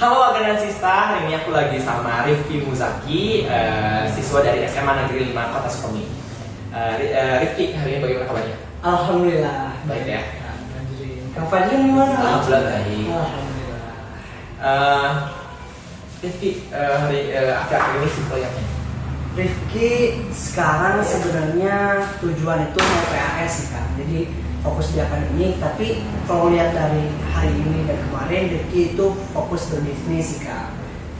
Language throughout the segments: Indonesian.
Halo Organisista, hari ini aku lagi sama Rifki Muzaki, siswa dari SMA Negeri 5 Kota Sukabumi. Rifki, hari ini bagaimana kabarnya? Alhamdulillah. Baik ya. Kang Fadli gimana? Alhamdulillah baik. Alhamdulillah. Rifki, akhir-akhir ini sih proyeknya. Rifki sekarang sebenarnya tujuan itu mau PAS sih kan. Jadi fokus di akademik, tapi kalau lihat dari hari ini dan kemarin Rifki itu fokus berbisnis sih kan.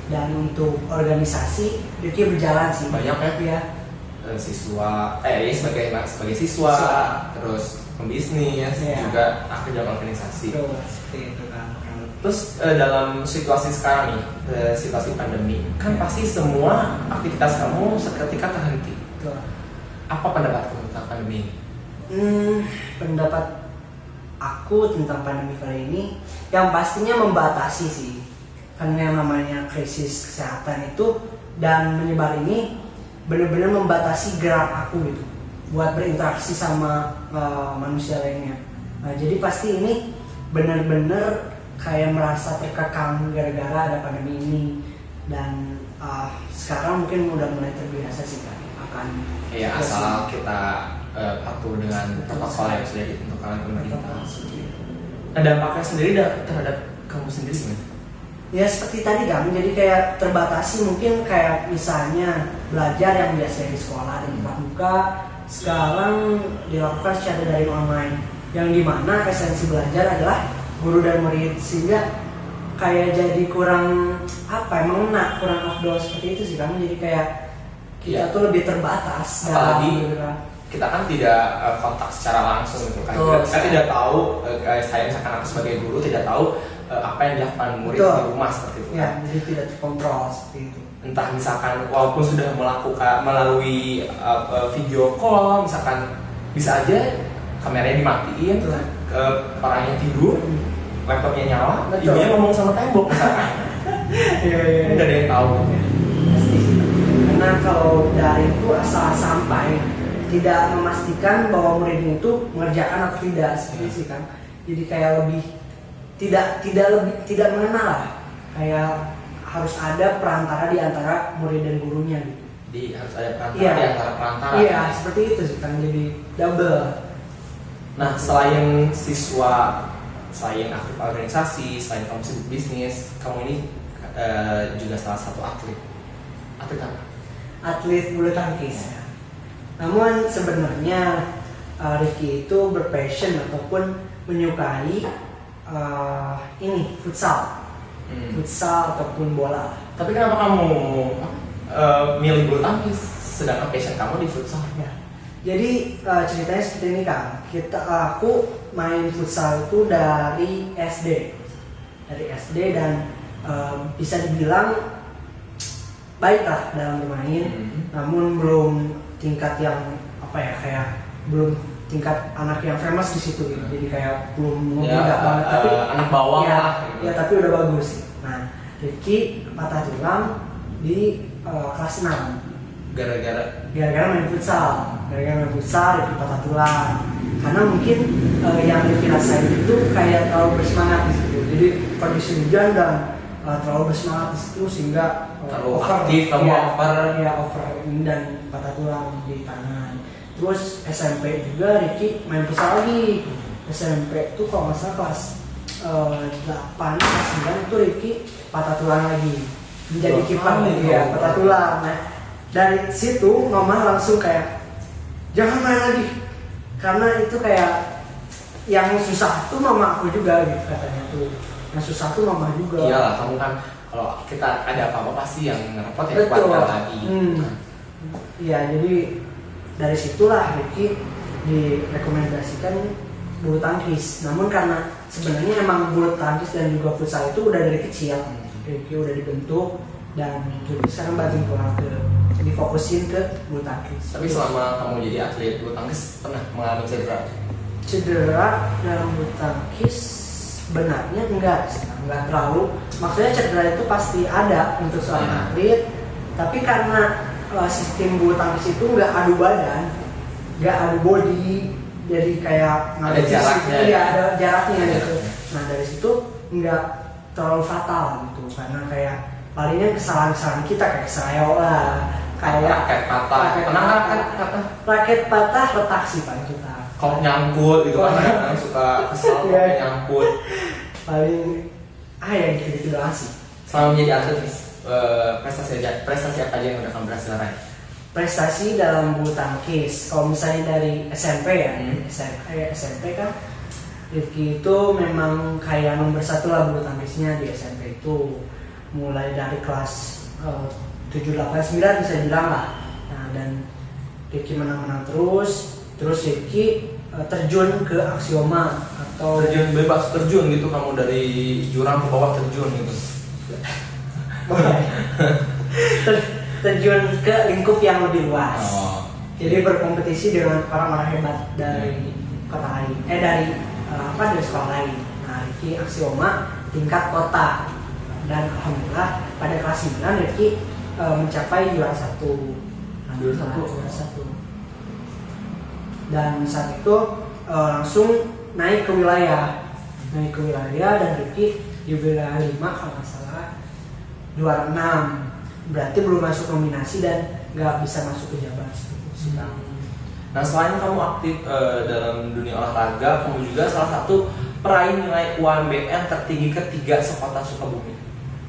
Dan untuk organisasi Rifki berjalan sih. Banyak ya? Iya. Siswa, sebagai siswa, terus pembisnis, juga aktif dalam organisasi. Betul, seperti itu kan. Terus dalam situasi sekarang nih, situasi pandemi, kan pasti semua aktivitas kamu seketika terhenti. Betul. Apa pendapatmu tentang pandemi? Pendapat aku tentang pandemi kali ini yang pastinya membatasi sih, karena yang namanya krisis kesehatan itu dan menyebar ini benar-benar membatasi gerak aku gitu buat berinteraksi sama manusia lainnya. Nah, jadi pasti ini benar-benar kayak merasa terkekang gara-gara ada pandemi ini, dan sekarang mungkin udah mulai terbiasa sih kan akan asal kita patuh dengan protokol yang sudah ditentukan oleh pemerintah. Nah, dampaknya sendiri terhadap kamu sendiri gimana? Ya seperti tadi kan, jadi kayak terbatasi, mungkin kayak misalnya belajar yang biasanya di sekolah dan tatap muka sekarang dilakukan secara daring online, yang dimana esensi belajar adalah guru dan murid, sehingga kayak jadi kurang mengena, kurang afdol seperti itu sih kan. Jadi kayak kita tuh lebih terbatas apalagi kita kan tidak kontak secara langsung gitu kan. Kita tidak tahu, saya misalkan aku sebagai guru tidak tahu apa yang dilakukan murid di rumah seperti itu. Ya, jadi tidak terkontrol seperti itu. Entah misalkan walaupun sudah melakukan melalui video call, misalkan bisa aja kameranya dimatiin, orangnya tidur, laptopnya nyala, ibunya ngomong sama tembok misalkan. Nggak ada yang tahu. Pasti. Karena kalau dari itu asal sampai tidak memastikan bahwa muridnya itu mengerjakan atau tidak, seperti itu kan. Jadi kayak lebih tidak mengenal lah, kayak harus ada perantara di antara murid dan gurunya gitu. Jadi harus ada perantara di antara perantara. Iya, seperti itu sih kan, jadi double. Nah, selain siswa, selain aktif organisasi, selain kamu sibuk bisnis, kamu ini juga salah satu atlet. Atlet apa? Atlet bulu tangkis. Namun sebenarnya Rifki itu berpassion ataupun menyukai futsal ataupun bola. Tapi kenapa kamu milih bulu tangkis sedangkan passion kamu di futsal? Ya. Jadi ceritanya seperti ini kan. Aku main futsal itu dari SD, dan bisa dibilang baiklah dalam bermain. Namun belum tingkat yang kayak belum tingkat anak yang famous di situ gitu. Jadi kayak belum banget, tapi anak bawah ya tapi udah bagus. Nah, Rifki patah tulang di kelas 6 gara-gara main futsal. Rifki patah tulang karena mungkin yang Rifki rasain itu kayak terlalu bersemangat di situ. Jadi kondisi hujan dan terlalu bersemangat di situ sehingga terlalu aktif, over dan patah tulang di tangan. Terus SMP juga Rifki main futsal lagi. SMP itu kalau nggak salah kelas 8, kelas 9 itu Rifki patah tulang lagi, menjadi kiper patah tulang. Nah, dari situ mama langsung kayak jangan main lagi, karena itu kayak yang susah tuh mama aku juga gitu katanya tuh. Yang susah tuh mama juga. Iyalah, kamu kan kalau kita ada apa-apa pasti yang ngerepot ya keluarga lagi. Iya, jadi dari situlah Rifki direkomendasikan bulu tangkis. Namun karena sebenarnya emang bulu tangkis dan juga futsal itu udah dari kecil, Rifki udah dibentuk dan Rifki sekarang banting tulang difokusin ke bulu tangkis. Tapi selama kamu jadi atlet bulu tangkis pernah mengalami cedera? Cedera dalam bulu tangkis sebenarnya enggak terlalu. Maksudnya cedera itu pasti ada untuk seorang atlet, tapi karena sistem bulu tangkis itu nggak adu badan, nggak adu body, jadi kayak ada jaraknya. Iya, ada jaraknya gitu. Nah dari situ nggak terlalu fatal gitu, karena kayak palingnya kesalahan-kesalahan kita kayak Serayo lah, kayak raket patah, pernah raket patah retak sih paling kita. Kok nyangkut gitu kan, kadang suka kesel kalau nyangkut. Paling yang gitu doang sih. Selama menjadi atlet nih, prestasi apa aja yang udah kamu berhasil raih? Prestasi dalam bulu tangkis, kalau misalnya dari SMP ya, SMP kan Rifki itu memang kayak nomor 1 lah bulu tangkisnya di SMP itu, mulai dari kelas 7, 8, 9 bisa bilang lah. Nah, dan Rifki menang-menang terus Rifki terjun ke aksioma atau terjun bebas terjun gitu, kamu dari jurang ke bawah terjun gitu. terjun ke lingkup yang lebih luas. Jadi Okay. berkompetisi dengan orang-orang hebat dari kota lain, dari sekolah lain. Nah, Rifki aksioma tingkat kota, dan alhamdulillah pada kelas 9 Rifki mencapai juara 1. Juara 1. Dan saat itu langsung naik ke wilayah dan Rifki di wilayah 5 kalau nggak salah juara 6. Berarti belum masuk nominasi dan nggak bisa masuk ke Jabar. Nah, selain kamu aktif dalam dunia olahraga, kamu juga salah satu peraih nilai UMBN tertinggi ketiga sekota Sukabumi.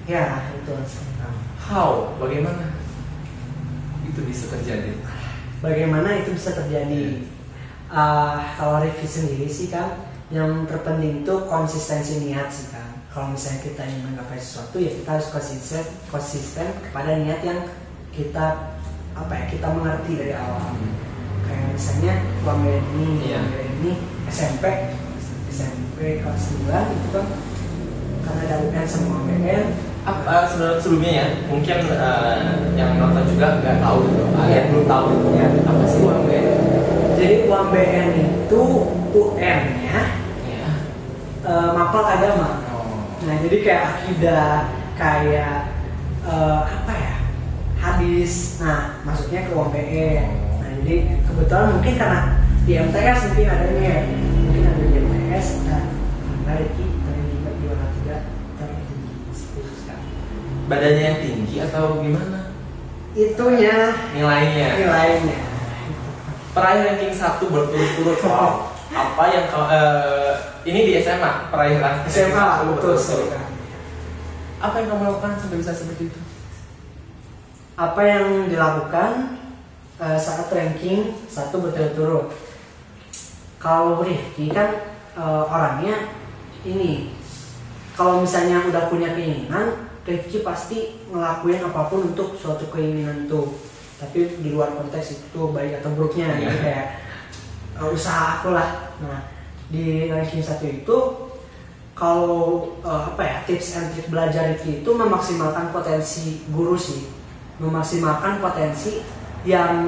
Ya, itu. How? Bagaimana itu bisa terjadi? Kalau Rifki sendiri sih kan, yang terpenting itu konsistensi niat sih kan. Kalau misalnya kita ingin menggapai sesuatu, ya kita harus konsisten kepada niat yang kita mengerti dari awal. Kayak misalnya UMBN ini SMP kelas 9 itu kan, karena ada UN sama UMBN. Sebelumnya ya, mungkin yang nonton juga nggak tahu gitu, yang belum tahu Ya. apa sih UMBN? Jadi UMBN itu UN-nya mapel agama. Nah, jadi kayak akidah, kayak hadis. Nah, maksudnya ke UMBN. Nah, jadi kebetulan mungkin karena di MTS mungkin adanya ya, mungkin ada di MTS. Nah, Rifki dari juara 3 tertinggi. Badannya yang tinggi atau gimana? Itunya Nilainya. Peraih ranking 1 berturut-turut. Wow. Apa yang ini di SMA, peraih ranking SMA betul. Apa yang kamu lakukan sampai bisa seperti itu? Apa yang dilakukan saat ranking 1 berturut-turut? Kalau Rifki kan orangnya ini, kalau misalnya udah punya keinginan, Rifki pasti ngelakuin apapun untuk suatu keinginan itu. Tapi di luar konteks itu baik atau buruknya, jadi kayak usaha aku lah. Nah, di ranking 1 itu kalau tips and trik belajar itu memaksimalkan potensi guru sih, memaksimalkan potensi yang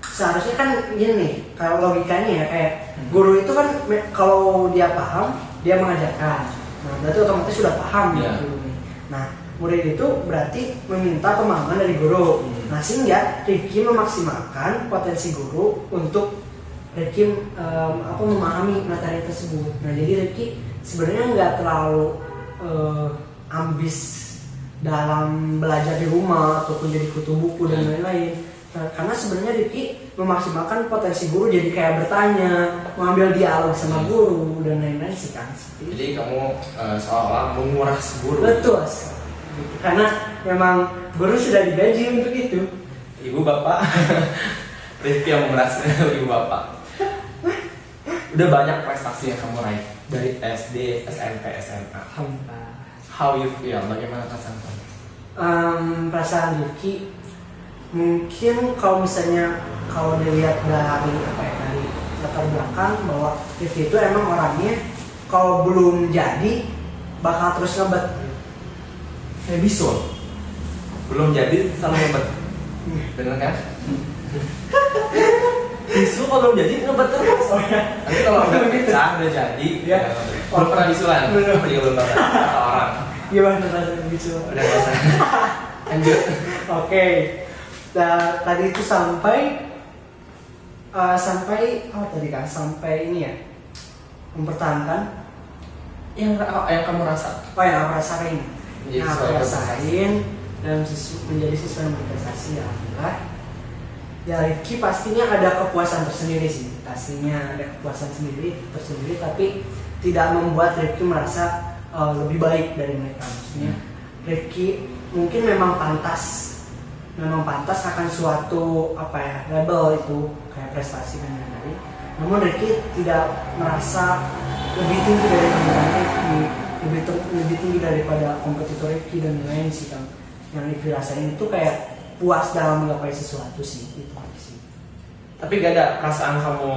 seharusnya kan gini nih, kalau logikanya ya kayak guru itu kan kalau dia paham dia mengajarkan, nah berarti otomatis sudah paham gitu nih. Nah, murid itu berarti meminta pemahaman dari guru. Nah, sehingga Rifki memaksimalkan potensi guru untuk Rifki memahami materi tersebut. Nah, jadi Rifki sebenarnya nggak terlalu ambis dalam belajar di rumah ataupun jadi kutu buku dan lain-lain. Nah, karena sebenarnya Rifki memaksimalkan potensi guru, jadi kayak bertanya, mengambil dialog sama guru dan lain-lain sih kan. Jadi kamu seolah menguras guru. Betul. Karena memang guru sudah digaji untuk itu. Ibu bapak Rifki yang menguras ibu bapak. Udah banyak prestasi yang kamu raih dari SD, SMP, SMA. Alhamdulillah. How you feel? Bagaimana perasaan kamu? Perasaan Rifki mungkin kalau misalnya dilihat dari dari latar belakang, bahwa Rifki itu emang orangnya kalau belum jadi bakal terus ngebet. Kayak bisul. Belum jadi selalu ngebet. Bener kan? Bisul kalau belum jadi ngebet terus. Nanti kalau udah pecah, udah jadi, belum pernah bisulan. Apa dia belum pernah? Kata orang. Gimana rasanya bisul? Udah nggak usah. Lanjut. Oke. Nah, tadi itu sampai sampai ini ya, mempertahankan yang kamu rasa? Oh yang aku rasain. Menjadi Yang aku sesuai rasain dalam menjadi siswa yang berprestasi adalah ya Rifki pastinya ada kepuasan tersendiri sih. Pastinya ada kepuasan tersendiri, tapi tidak membuat Rifki merasa lebih baik dari mereka. Maksudnya Rifki mungkin memang pantas akan suatu label itu kayak prestasi dan lain-lain. Namun Rifki tidak merasa lebih tinggi dari teman Rifki, lebih tinggi daripada kompetitor Rifki dan lain-lain sih kan. Yang Rifki rasain itu kayak puas dalam menggapai sesuatu sih, itu aja sih. Tapi gak ada perasaan kamu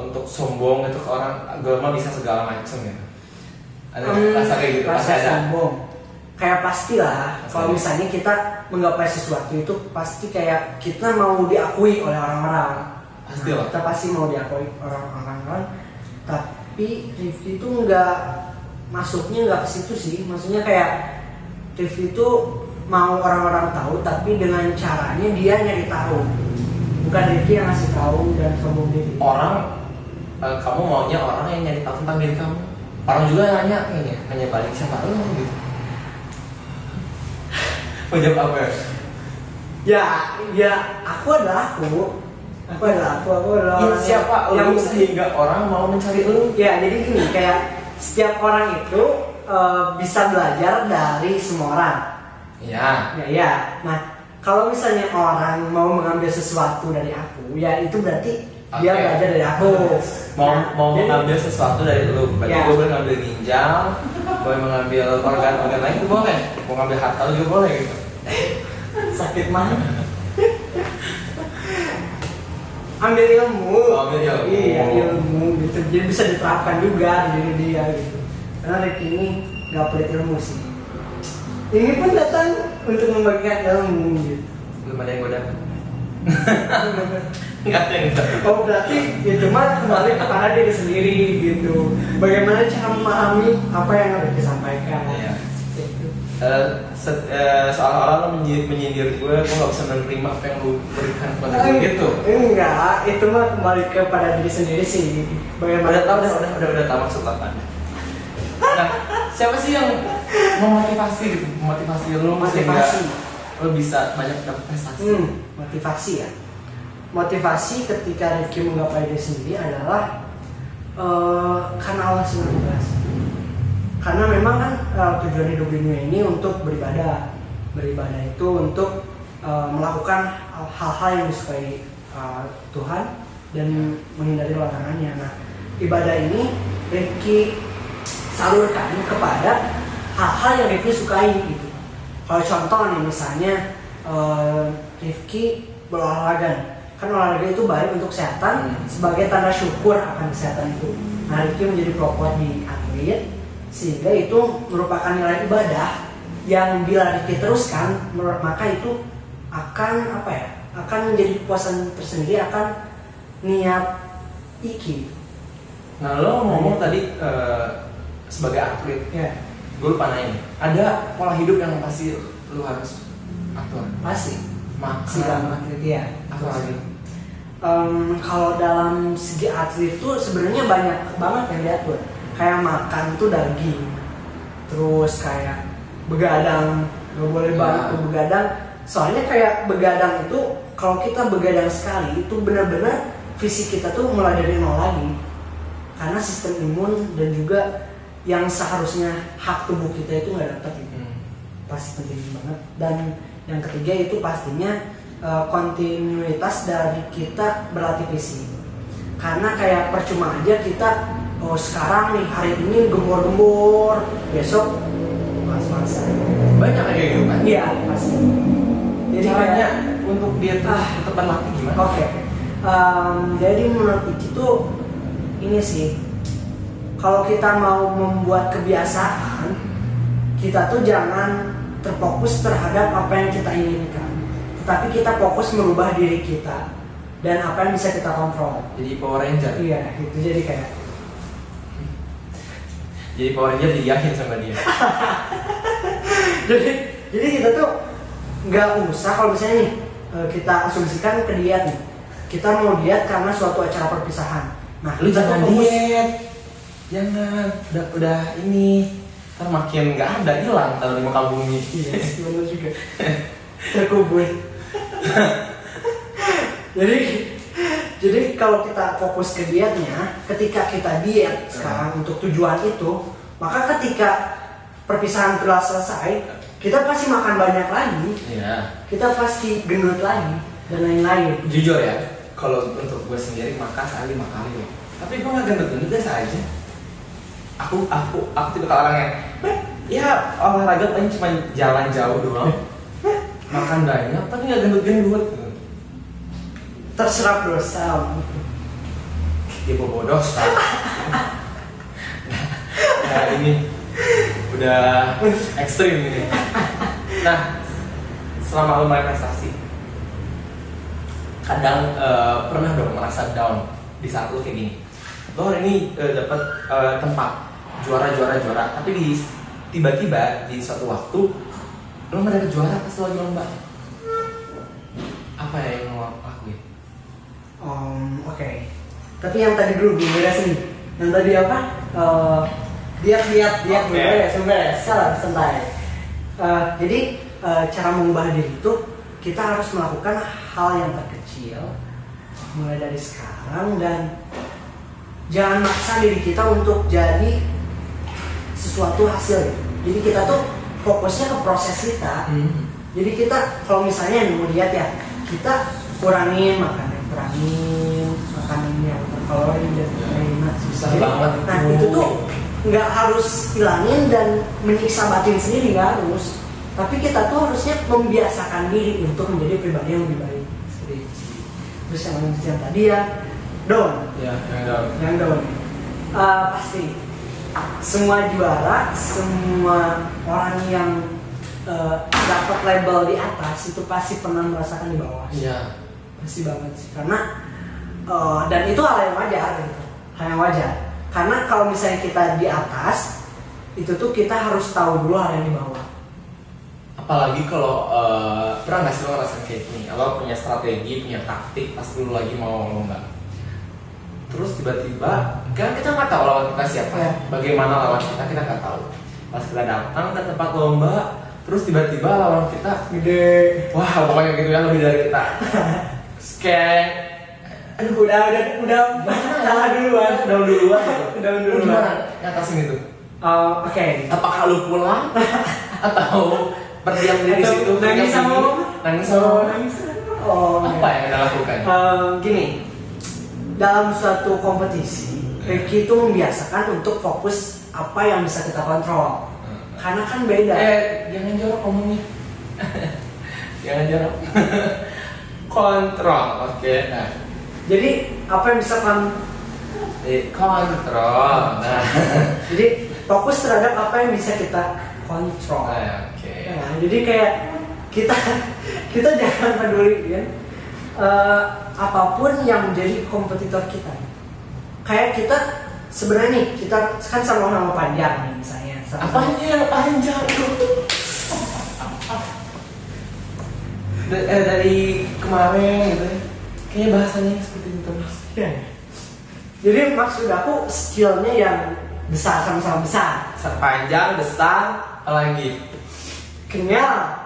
untuk sombong itu ke orang, gue mah bisa segala macam ya? Ada rasa kayak gitu? Rasa ada. sombong kayak pastilah. Kalau misalnya kita menggapai sesuatu itu pasti kayak kita mau diakui oleh orang-orang. Pasti lah. Kita pasti mau diakui orang-orang. Tapi Rifki itu masuknya nggak ke situ sih. Maksudnya kayak Rifki itu mau orang-orang tahu, tapi dengan caranya dia nyari tahu. Bukan Rifki yang ngasih tahu dan sombong diri. Kamu maunya orang yang nyari tahu tentang diri kamu. Orang juga nanya balik siapa lu gitu. Mau jawab apa ya? Ya, aku adalah aku. Aku adalah orang siapa yang sehingga orang mau mencari lu? Ya, jadi gini, kayak setiap orang itu bisa belajar dari semua orang. Iya. Ya. Nah, kalau misalnya orang mau mengambil sesuatu dari aku, ya itu berarti dia belajar dari aku. Mau mengambil sesuatu dari lu, berarti gue boleh ngambil ginjal, boleh mengambil organ lain itu boleh. Mau ngambil harta juga boleh gitu. Sakit mah. Ambil ilmu. Iya, ilmu gitu. Jadi bisa diterapkan juga di diri dia gitu. Karena Rifki ini gak pelit ilmu sih. Ini pun datang untuk membagikan ilmu gitu. Belum ada yang gue dapat. Enggak ada yang dapat. Oh berarti ya cuma kembali kepada diri sendiri gitu. Bagaimana cara memahami apa yang harus disampaikan. Iya. Seolah-olah lo menyindir gue gak bisa menerima apa yang lo berikan kepada gue gitu. Enggak, itu mah kembali kepada diri sendiri sih. Bagaimana udah tahu maksud apa. Nah, siapa sih yang memotivasi lo sehingga lo bisa banyak dapat prestasi? Motivasi ya. Motivasi ketika Rifki menggapai diri sendiri adalah karena Allah SWT. Karena memang kan tujuan hidup di dunia ini untuk beribadah. Beribadah itu untuk melakukan hal-hal yang disukai Tuhan dan menghindari larangannya. Nah, ibadah ini Rifki salurkan kepada hal-hal yang Rifki sukai gitu. Kalau contoh nih misalnya Rifki berolahraga. Kan olahraga itu baik untuk kesehatan sebagai tanda syukur akan kesehatan itu. Nah, Rifki menjadi pelopor di atlet sehingga itu merupakan nilai ibadah yang bila Rifki teruskan maka itu akan akan menjadi kepuasan tersendiri akan niat iki. Nah, lo ngomong tadi sebagai atlet Ya. Gue lupa nanya, ada pola hidup yang pasti lo harus atur? Pasti Makan, dalam atlet ya. apa lagi? Kalau dalam segi atlet itu sebenarnya banyak banget yang diatur. Kayak makan tuh daging, terus kayak begadang, nggak boleh banget tuh begadang. Soalnya kayak begadang itu kalau kita begadang sekali itu benar-benar fisik kita tuh mulai dari nol lagi. Karena sistem imun dan juga yang seharusnya hak tubuh kita itu nggak dapat itu. Pasti penting banget. Dan yang ketiga itu pastinya kontinuitas dari kita berlatih fisik. Karena kayak percuma aja kita sekarang nih hari ini gembor-gembor, besok mas-masan. Banyak kayak gitu kan? Iya pasti. Jadi caranya untuk dia tetap berlatih gimana? Oke. Jadi menurut itu ini sih, kalau kita mau membuat kebiasaan, kita tuh jangan terfokus terhadap apa yang kita inginkan, tetapi kita fokus merubah diri kita dan apa yang bisa kita kontrol. Jadi Power Ranger. Iya, itu jadi kayak. Jadi Power Ranger diyakin sama dia. jadi kita tuh nggak usah kalau misalnya nih kita asumsikan ke diet nih, kita mau diet karena suatu acara perpisahan. Nah, Lu jangan diet. Jangan, udah ini ntar makin nggak ada, hilang kalau di muka bumi. Iya, benar juga. Terkubur. jadi kalau kita fokus ke dietnya, ketika kita diet sekarang untuk tujuan itu, maka ketika perpisahan telah selesai, kita pasti makan banyak lagi. Iya. Kita pasti gendut lagi dan lain-lain. Jujur ya, kalau untuk gue sendiri makan sehari 5 kali loh. Tapi gue nggak gendut-gendut, biasa aja. Aku tipe orang yang ya olahraga paling cuma jalan jauh doang, makan banyak tapi nggak gendut-gendut. Terserap dosa. Tipe bodoh dosa. Nah ini udah ekstrim ini. Nah selama lo main prestasi, kadang pernah dong merasa down di saat lo kayak gini. Lo hari ini dapat tempat juara, tapi tiba-tiba di suatu waktu lo nggak dapet juara pas lo lagi lomba. Apa ya yang lo lakuin? Oke. Tapi yang tadi dulu belum beres nih. Yang tadi apa? Diet beres. Salah, santai. Jadi cara mengubah diri itu kita harus melakukan hal yang terkecil mulai dari sekarang, dan jangan maksa diri kita untuk jadi sesuatu hasil. Jadi kita tuh fokusnya ke proses kita. Jadi kita kalau misalnya mau diet ya, kita kurangin makanan yang berkalori dan lain-lain. Susah banget. Nah itu tuh nggak harus hilangin dan menyiksa batin sendiri, nggak harus. Tapi kita tuh harusnya membiasakan diri untuk menjadi pribadi yang lebih baik. Terus yang tadi ya down. Ya, yang down. Pasti semua juara, semua orang yang dapat label di atas itu pasti pernah merasakan di bawah. Iya. Pasti banget sih. Karena dan itu hal yang wajar gitu. Hal yang wajar. Karena kalau misalnya kita di atas, itu tuh kita harus tahu dulu hal yang di bawah. Apalagi kalau pernah nggak sih lo ngerasain kayak gini, lo punya strategi, punya taktik pas dulu lagi mau lomba, terus tiba-tiba kan kita nggak tahu lawan kita siapa, bagaimana lawan kita nggak tahu. Pas kita datang ke tempat lomba, terus tiba-tiba lawan kita gede, wah pokoknya gitu ya, lebih dari kita. Kayak aduh udah salah duluan gitu. Gimana ngatasin itu? Oke. Apakah lu pulang atau berdiam diri di situ? Nangis sama apa yang anda lakukan? Gini, dalam suatu kompetisi, Rifki itu membiasakan untuk fokus apa yang bisa kita kontrol. Karena kan beda. Jangan jorok ngomongnya. Jangan jorok. Kontrol, oke. Nah, jadi apa yang bisa kontrol. Nah, jadi fokus terhadap apa yang bisa kita kontrol. Oke. Nah, jadi kayak kita jangan peduli ya, apapun yang menjadi kompetitor kita. Kayak kita sebenarnya nih, kita kan sama-sama panjang nih misalnya. Apanya panjang tuh? Dari kemarin gitu, kayaknya bahasanya seperti itu terus. Ya. Jadi maksud aku skillnya yang besar, sama-sama besar. Panjang, besar, apalagi kenyal.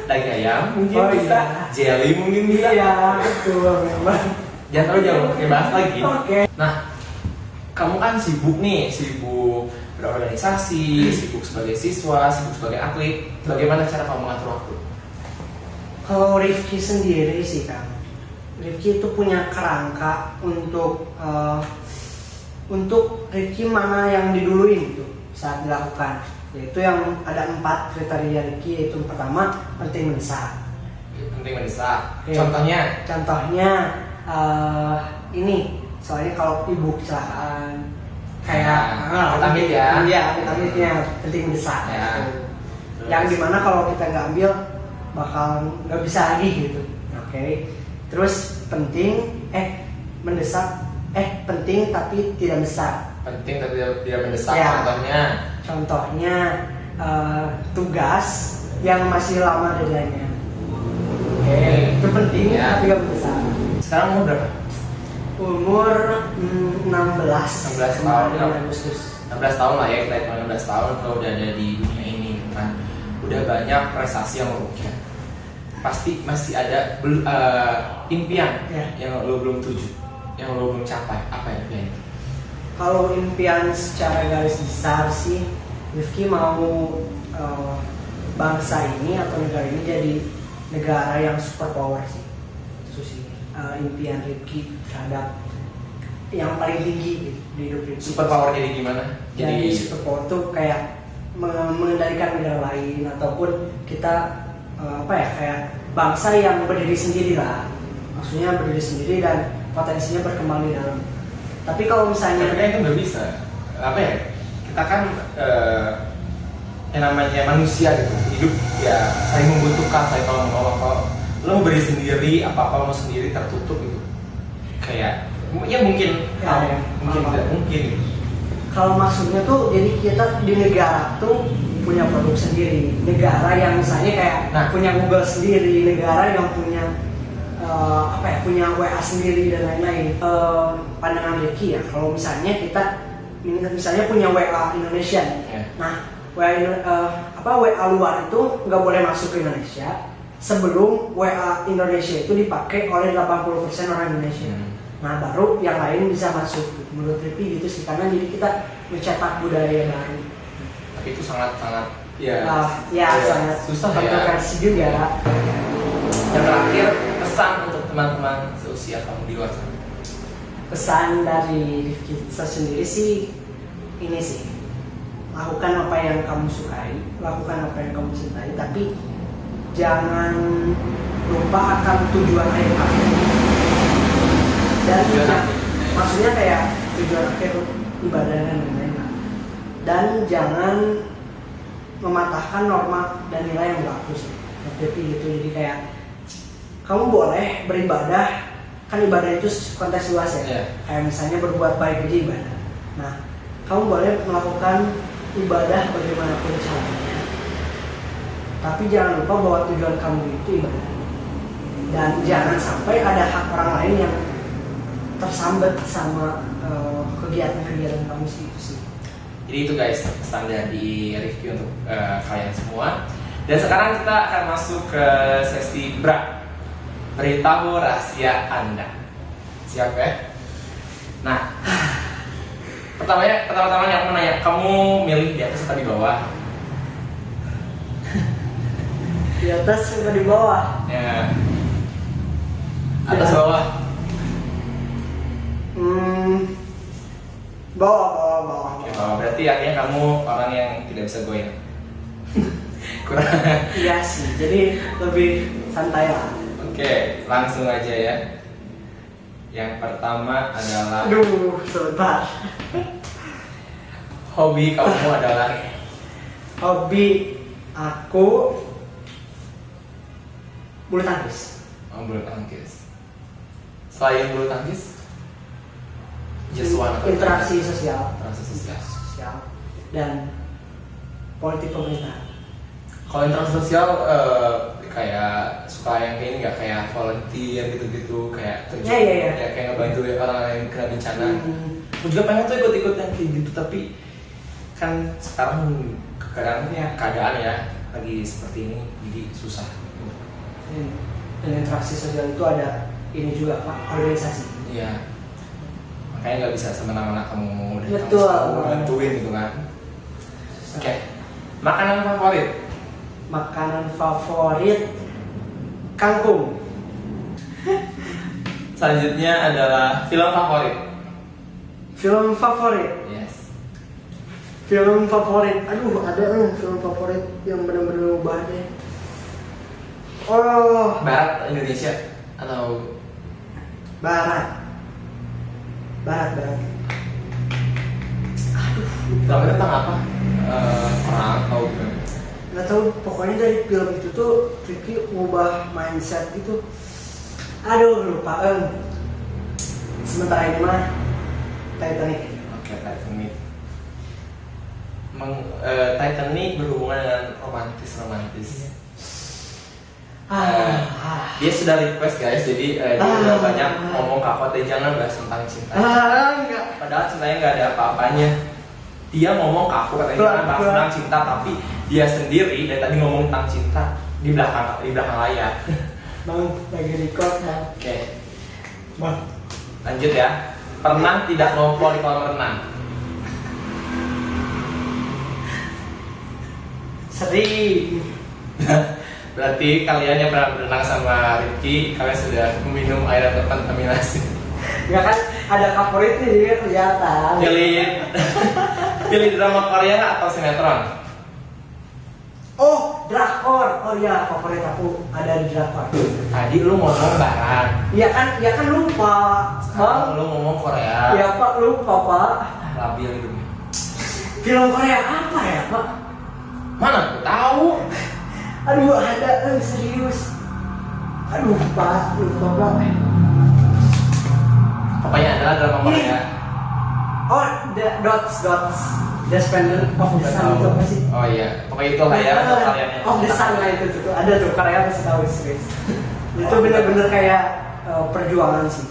Daging ayam mungkin bisa, jelly mungkin bisa. Iya, betul memang. Jangan terlalu jauh, kita bahas lagi. Oke. Nah, kamu kan sibuk berorganisasi, sibuk sebagai siswa, sibuk sebagai atlet. Bagaimana cara kamu mengatur waktu? Kalau Rifki sendiri sih kan, Rifki itu punya kerangka untuk Rifki mana yang diduluin gitu saat dilakukan. Yaitu yang ada 4 kriteria Rifki, yaitu pertama penting mendesak. Penting mendesak. Oke. Contohnya ini, soalnya kalau ibu kecelakaan kayak amit ya. Iya, amitnya penting mendesak. Ya. Yang dimana kalau kita nggak ambil bakal nggak bisa lagi gitu. Oke. Terus penting mendesak penting tapi tidak mendesak. Penting tapi tidak mendesak. Ya. Contohnya tugas yang masih lama deadline-nya. Oke. Itu penting ya. tapi nggak mendesak. Sekarang umur berapa? Umur 16 tahun. kemarin Agustus. 16 tahun lah ya, kita hitung 16 tahun kalau udah ada di dunia ini kan. Udah banyak prestasi yang lo ujian. Pasti masih ada impian yang lo belum tuju, yang lo belum capai. Apa ya impian itu? Kalau impian secara garis besar sih, Rifki mau bangsa ini atau negara ini jadi negara yang superpower sih. Itu sih impian Rifki terhadap yang paling tinggi di hidup Rifki. Superpower jadi gimana? Jadi superpower tuh kayak mengendalikan negara lain ataupun kita kayak bangsa yang berdiri sendiri lah. Maksudnya berdiri sendiri dan potensinya berkembang di dalam. Tapi kalau misalnya itu nggak bisa, apa ya? Kita kan yang namanya manusia gitu, hidup ya saling membutuhkan, saling tolong menolong. Kalau lo mau berdiri sendiri, apa-apa mau sendiri tertutup gitu, kayak ya mungkin tidak mungkin. Kalau maksudnya tuh jadi kita di negara tuh punya produk sendiri, negara yang misalnya kayak punya Google sendiri, negara yang punya punya WA sendiri dan lain-lain. Pandangan Ricky ya, kalau misalnya kita misalnya punya WA Indonesia, nah WA luar itu nggak boleh masuk ke Indonesia sebelum WA Indonesia itu dipakai oleh 80% orang Indonesia. Nah baru yang lain bisa masuk. Menurut Ricky gitu sih, karena jadi kita mencetak budaya baru. Tapi itu sangat sangat sangat susah kontroversi juga. Yang terakhir, pesan untuk teman-teman seusia kamu di luar sana. Pesan dari kita sendiri sih ini sih, lakukan apa yang kamu sukai, lakukan apa yang kamu cintai, tapi jangan lupa akan tujuan akhir kamu. Dan maksudnya kayak tujuan akhir ibadah dan lain-lain. Dan jangan mematahkan norma dan nilai yang berlaku sih. Jadi gitu, jadi kayak kamu boleh beribadah, kan ibadah itu konteks luas ya. Kayak misalnya berbuat baik aja ibadah. Nah, kamu boleh melakukan ibadah bagaimanapun caranya, tapi jangan lupa bahwa tujuan kamu itu ibadah. Dan jangan sampai ada hak orang lain yang tersambat sama kegiatan-kegiatan kamu itu sih. Jadi itu guys, pesan dari Rifki untuk kalian semua. Dan sekarang kita akan masuk ke sesi beritahu rahasia Anda. Siap ya? Nah, pertama-tama aku mau nanya, kamu milih di atas atau di bawah? Di atas atau di bawah? Ya. Atas bawah. Bawah. Oke, bawah. Berarti artinya kamu orang yang tidak bisa goyang. Kurang. Iya sih, jadi lebih santai lah. Oke, langsung aja ya. Yang pertama adalah sebentar. Hobi kamu adalah? Hobi aku bulu tangkis. Bulu tangkis. Selain bulu tangkis, interaksi sosial. Dan politik pemerintahan. Kalau interaksi sosial kayak suka yang kayak ini nggak, kayak volunteer gitu-gitu, kayak kerja, kayak ngebantu orang yang kena bencana. Aku juga pengen tuh ikut-ikut yang kayak gitu, tapi kan sekarang keadaan ya lagi seperti ini, jadi susah. Dan interaksi sosial itu ada ini juga Pak, organisasi. Iya. Makanya nggak bisa semena-mena kamu bantuin gitu kan. Oke. Makanan favorit? Makanan favorit kangkung. Selanjutnya adalah film favorit. Film favorit. Yes. Film favorit. Aduh, ada film favorit yang benar-benar ubah deh. Oh. Barat Indonesia atau Barat. Aduh. Filmnya tentang apa? Perang atau nggak tahu, pokoknya dari film itu tuh Ricky ngubah mindset gitu. Aduh, lupa. Sementara ini mah Titanic. Oke, Titanic. Titanic berhubungan dengan romantis. Dia sudah request guys, jadi dia udah banyak ngomong ke aku, jangan bahas tentang cinta. Enggak. Padahal cintanya nggak ada apa-apanya. Dia ngomong ke aku katanya jangan bahas tentang cinta, tapi dia sendiri dari tadi ngomong tentang cinta di belakang layar. Bang, lagi record Bang. Oke, Bang. lanjut ya. Pernah tidak ngompol di kolam renang? Sering. Berarti kalian yang pernah berenang sama Ricky, kalian sudah meminum air yang terkontaminasi. Enggak kan ada favoritnya jadi kelihatan. Pilih drama Korea nggak atau sinetron? Oh, drakor. Oh iya, favorit aku ada di drakor. Tadi lu ngomong barat. Iya kan lupa. Sekarang lu ngomong Korea. Iya Pak, lupa Pak. Labil itu. Film Korea apa ya Pak? Mana aku tahu? Aduh, ada serius. Aduh Pak, lupa Pak. Pokoknya adalah drama Korea. Oh, Dots. The Splendor of the Sun itu apa sih? Oh iya, pokoknya itu lah ya untuk kalian yang Of the Sun lah itu tuh. Ada tuh Korea masih tahu serius. Itu bener-bener kayak perjuangan sih.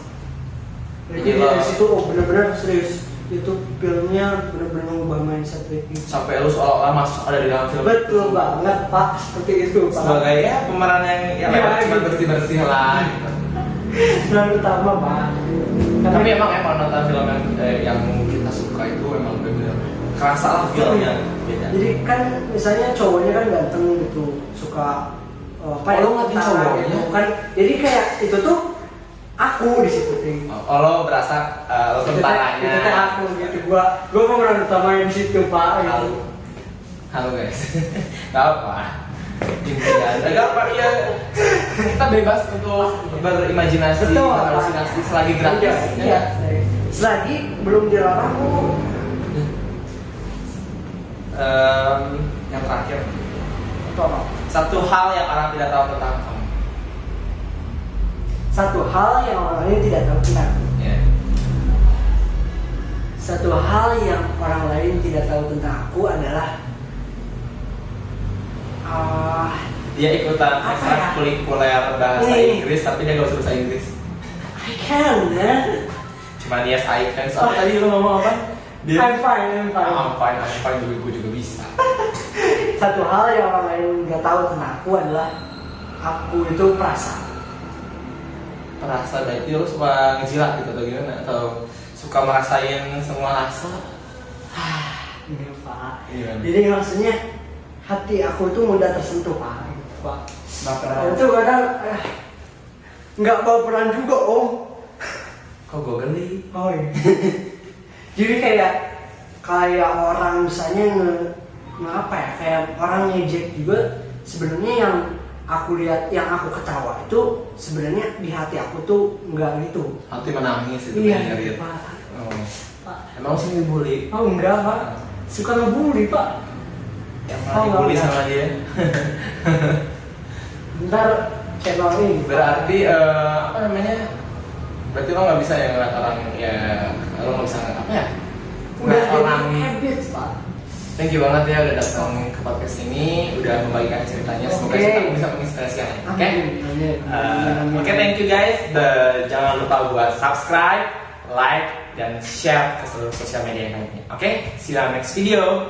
Jadi dari situ bener-bener serius. Itu filmnya bener-bener mengubah mindset Ricky. sampai lu seolah-olah masuk ada di dalam film. Betul banget Pak, seperti itu Pak. Sebagai ya pemeran yang lewat cuma bersih-bersih lah gitu. Peran utama Pak. Tapi emang nonton film yang kita suka itu emang bener-bener kerasa lah filmnya beda. Jadi kan misalnya cowoknya kan ganteng gitu, suka lu ngatain cowoknya? gitu kan. Jadi kayak itu tuh aku di situ nih. Oh, lo berasa lo tentaranya. Itu kan aku gitu. Gua mau peran utamanya di situ Pak. Gitu. Halo guys. Gak apa. Intinya gak apa ya. Kita bebas untuk berimajinasi, Betul, berhalusinasi selagi gratis. Iya. Selagi belum dilarang kok. Yang terakhir, Apa? satu hal yang orang tidak tahu tentang kamu. Satu hal yang orang lain tidak tahu tentang aku. Ya. Satu hal yang orang lain tidak tahu tentang aku adalah Dia ikutan Apa ekstrakurikuler bahasa Inggris, tapi dia gak usah bahasa Inggris. I can, ya. Cuman yes I can. Tadi lu ngomong apa? I'm fine. I'm fine juga, gue juga bisa. Satu hal yang orang lain nggak tahu tentang aku adalah aku itu perasa. Perasa berarti lu suka ngejilat gitu atau gimana? Atau suka merasain semua rasa? Iya Pak. Gimana? Jadi maksudnya hati aku itu mudah tersentuh Pak. Gitu, Pak. Baperan. Itu kadang nggak baperan juga Om. Kok gue geli? Oh iya. Jadi kayak orang misalnya apa ya, kayak orang ngejek juga, sebenarnya yang aku lihat, yang aku ketawa itu sebenarnya di hati aku tuh nggak gitu. Hati menangis itu. Iya dengerin. Pak. Oh. Pak. Emang sih dibully? Oh enggak Pak, suka ngebully Pak. Yang pernah dibully enggak. sama dia. Bentar channel ini. Berarti apa namanya? Berarti lo nggak bisa ya ngeliat orang ya, lo nggak bisa apa ya? Udah Ngeliat orang. habit Pak. Thank you banget ya udah datang ke podcast ini, udah membagikan ceritanya. Semoga Oke. kita bisa menginspirasi yang lain. Oke? Amin. Oke, thank you guys. Jangan lupa buat subscribe, like, dan share ke seluruh sosial media yang lainnya. Oke, see you on next video.